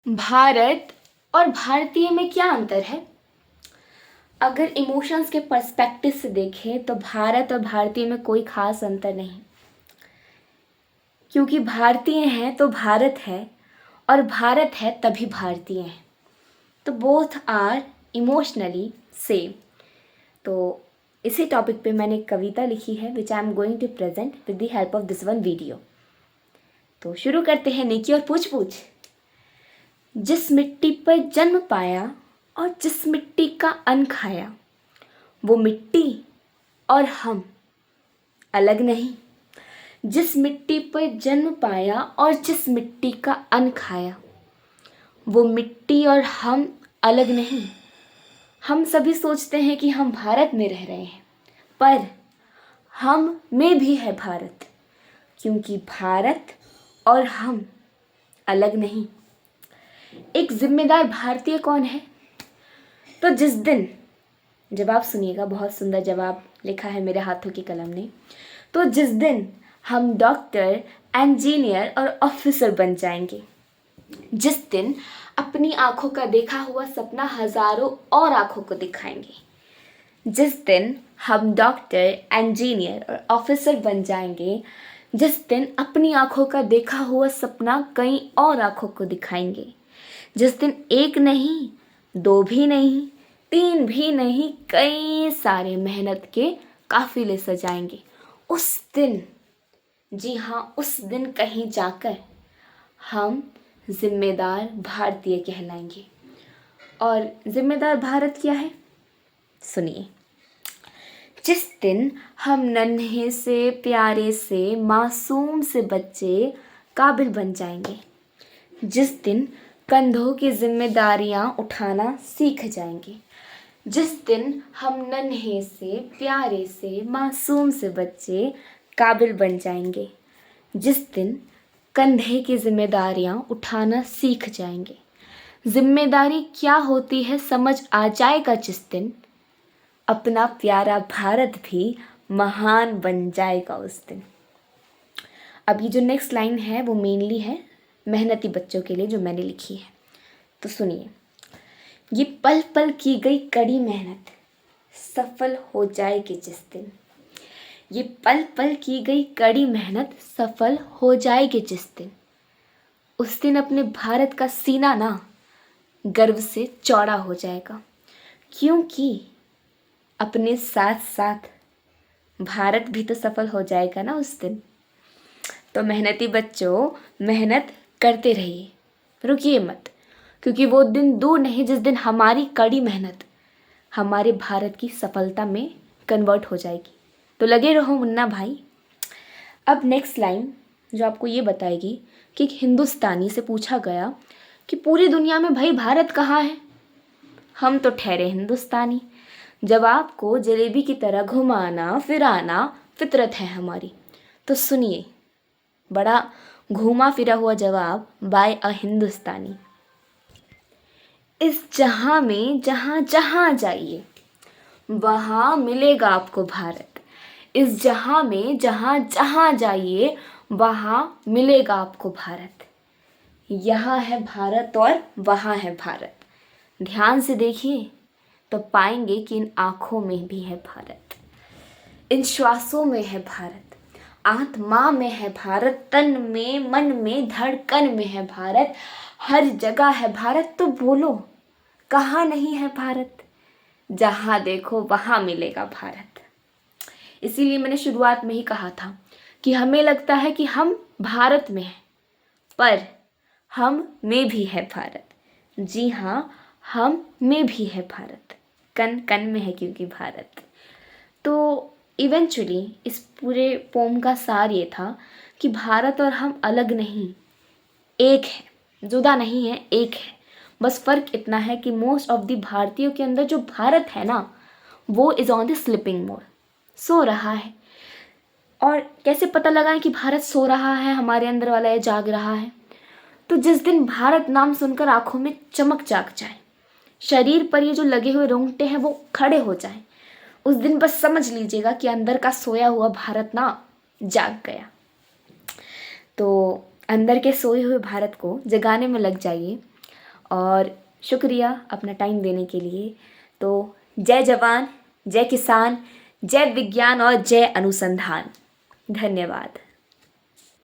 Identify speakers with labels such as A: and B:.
A: भारत और भारतीय में क्या अंतर है? अगर इमोशंस के पर्सपेक्टिव से देखें तो भारत और भारतीय में कोई खास अंतर नहीं, क्योंकि भारतीय हैं तो भारत है और भारत है तभी भारतीय हैं, तो बोथ आर इमोशनली सेम। तो इसी टॉपिक पे मैंने एक कविता लिखी है which I am going to present with the help of this one video. तो शुरू करते हैं नेकी और पूछ पूछ। जिस मिट्टी पर जन्म पाया और जिस मिट्टी का अन्न खाया, वो मिट्टी और हम अलग नहीं। जिस मिट्टी पर जन्म पाया और जिस मिट्टी का अन्न खाया, वो मिट्टी और हम अलग नहीं। हम सभी सोचते हैं कि हम भारत में रह रहे हैं, पर हम में भी है भारत, क्योंकि भारत और हम अलग नहीं। एक जिम्मेदार भारतीय कौन है? तो जिस दिन, जवाब सुनिएगा, बहुत सुंदर जवाब लिखा है मेरे हाथों की कलम ने। तो जिस दिन हम डॉक्टर, इंजीनियर और ऑफिसर बन जाएंगे, जिस दिन अपनी आंखों का देखा हुआ सपना हजारों और आंखों को दिखाएंगे, जिस दिन हम डॉक्टर, इंजीनियर और ऑफिसर बन जाएंगे, जिस दिन अपनी आंखों का देखा हुआ सपना कई और आंखों को दिखाएंगे, जिस दिन एक नहीं, दो भी नहीं, तीन भी नहीं, कई सारे मेहनत के काफिले सजाएंगे, उस दिन, जी हाँ उस दिन कहीं जाकर हम जिम्मेदार भारतीय कहलाएंगे। और जिम्मेदार भारत क्या है? सुनिए। जिस दिन हम नन्हे से, प्यारे से, मासूम से बच्चे काबिल बन जाएंगे, जिस दिन कंधों की जिम्मेदारियां उठाना सीख जाएंगे, जिस दिन हम नन्हे से, प्यारे से, मासूम से बच्चे काबिल बन जाएंगे, जिस दिन कंधे की जिम्मेदारियां उठाना सीख जाएंगे, जिम्मेदारी क्या होती है समझ आ जाएगा, जिस दिन अपना प्यारा भारत भी महान बन जाएगा उस दिन। अब ये जो नेक्स्ट लाइन है वो मेनली है मेहनती बच्चों के लिए जो मैंने लिखी है, तो सुनिए। ये पल पल की गई कड़ी मेहनत सफल हो जाएगी जिस दिन, ये पल पल की गई कड़ी मेहनत सफल हो जाएगी जिस दिन, उस दिन अपने भारत का सीना ना गर्व से चौड़ा हो जाएगा, क्योंकि अपने साथ साथ भारत भी तो सफल हो जाएगा ना उस दिन। तो मेहनती बच्चों, मेहनत करते रहिए, रुकिए मत, क्योंकि वो दिन दूर नहीं जिस दिन हमारी कड़ी मेहनत हमारे भारत की सफलता में कन्वर्ट हो जाएगी। तो लगे रहो मुन्ना भाई। अब नेक्स्ट लाइन जो आपको ये बताएगी कि एक हिंदुस्तानी से पूछा गया कि पूरी दुनिया में भाई भारत कहाँ है? हम तो ठहरे हिंदुस्तानी, जवाब को जलेबी की तरह घुमाना फिराना फितरत है हमारी। तो सुनिए, बड़ा घूमा फिरा हुआ जवाब बाय अ हिंदुस्तानी। इस जहां में जहां जहां जाइए वहां मिलेगा आपको भारत। इस जहां में जहां जहां जाइए वहां मिलेगा आपको भारत। यहाँ है भारत और वहाँ है भारत। ध्यान से देखिए तो पाएंगे कि इन आँखों में भी है भारत, इन श्वासों में है भारत, आत्मा में है भारत, तन में, मन में, धड़कन में है भारत, हर जगह है भारत। तो बोलो कहाँ नहीं है भारत? जहाँ देखो वहाँ मिलेगा भारत। इसीलिए मैंने शुरुआत में ही कहा था कि हमें लगता है कि हम भारत में हैं, पर हम में भी है भारत। जी हाँ, हम में भी है भारत, कन कन में है क्योंकि भारत। तो इवेंचुअली इस पूरे पोम का सार ये था कि भारत और हम अलग नहीं, एक है, जुदा नहीं है, एक है। बस फर्क इतना है कि मोस्ट ऑफ द भारतीयों के अंदर जो भारत है ना, वो is on the sleeping mode, सो रहा है। और कैसे पता लगाएं कि भारत सो रहा है, हमारे अंदर वाला ये जाग रहा है? तो जिस दिन भारत नाम सुनकर आंखों में चमक जाग जाए, शरीर पर ये जो लगे हुए रोंगटे हैं वो खड़े हो जाएं, उस दिन बस समझ लीजिएगा कि अंदर का सोया हुआ भारत ना जाग गया। तो अंदर के सोए हुए भारत को जगाने में लग जाइए। और शुक्रिया अपना टाइम देने के लिए। तो जय जवान, जय किसान, जय विज्ञान और जय अनुसंधान। धन्यवाद।